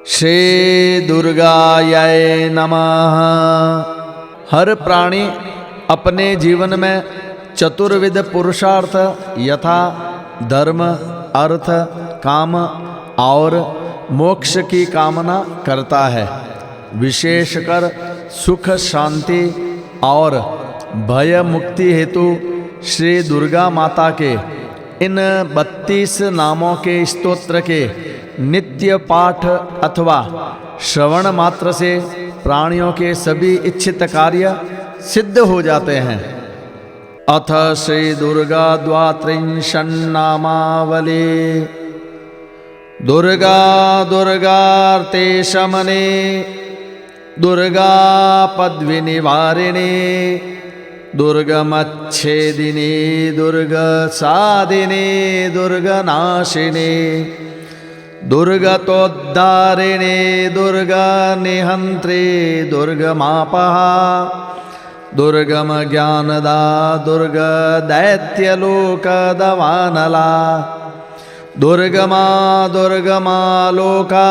श्री दुर्गायै नमः। हर प्राणी अपने जीवन में चतुर्विध पुरुषार्थ यथा धर्म, अर्थ, काम और मोक्ष की कामना करता है। विशेषकर सुख, शांति और भय मुक्ति हेतु श्री दुर्गा माता के इन 32 नामों के स्तोत्र के नित्य पाठ अथवा श्रवण मात्र से प्राणियों के सभी इच्छित कार्य सिद्ध हो जाते हैं। अथ श्री दुर्गा द्वात्रिंशन्नामावली। दुर्गा दुर्गार्ते शमने, दुर्गा पद्विनिवारिणे, दुर्गमच्छेदिने, दुर्गसादिने, दुर्गनाशिने, दुर्गतोद्धारिणे, दुर्गनिहन्त्रे, दुर्गमापहा, दुर्गमज्ञानदा, दुर्गदैत्यलोकदवानला, दुर्गमा दुर्गमालोका,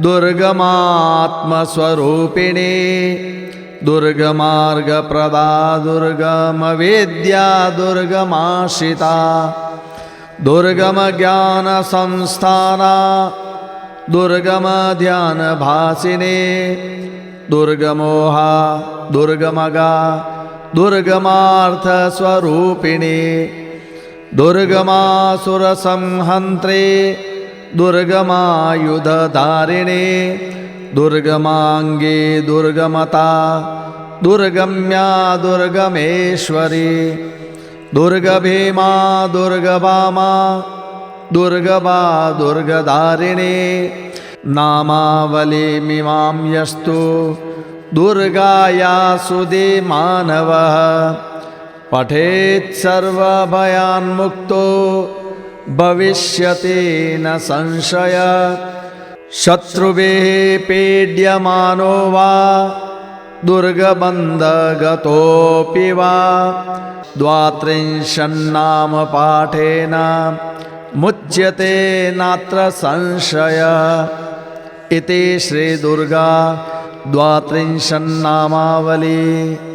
दुर्गमात्मस्वरूपिणी, दुर्गमार्गप्रदा, दुर्गमवेद्या, दुर्गमाश्रिता, दुर्गमज्ञानसंस्थाना, दुर्गमध्यानभासिने, दुर्गमोहा, दुर्गमगा, दुर्गमार्थस्वरूपिणे, दुर्गमासुरसंहन्त्रे, दुर्गमायुधधारिणे, दुर्गमांगे, दुर्गमता, दुर्गम्या, दुर्गमेश्वरी, दुर्गभीमा, दुर्गवामा, दुर्गवा, दुर्गधारिणे। नामावलीमिमां यस्तु दुर्गाया सुदे मानवः, पठेत् सर्वभयान्मुक्तो भविष्यति न संशय। शत्रुभिः पीड्यमानो वा, दुर्गबन्धगतोऽपि वा, द्वात्रिंशन्नाम पाठेन मुच्यते नात्र संशय। इति श्री दुर्गा द्वात्रिंशन्नामावली।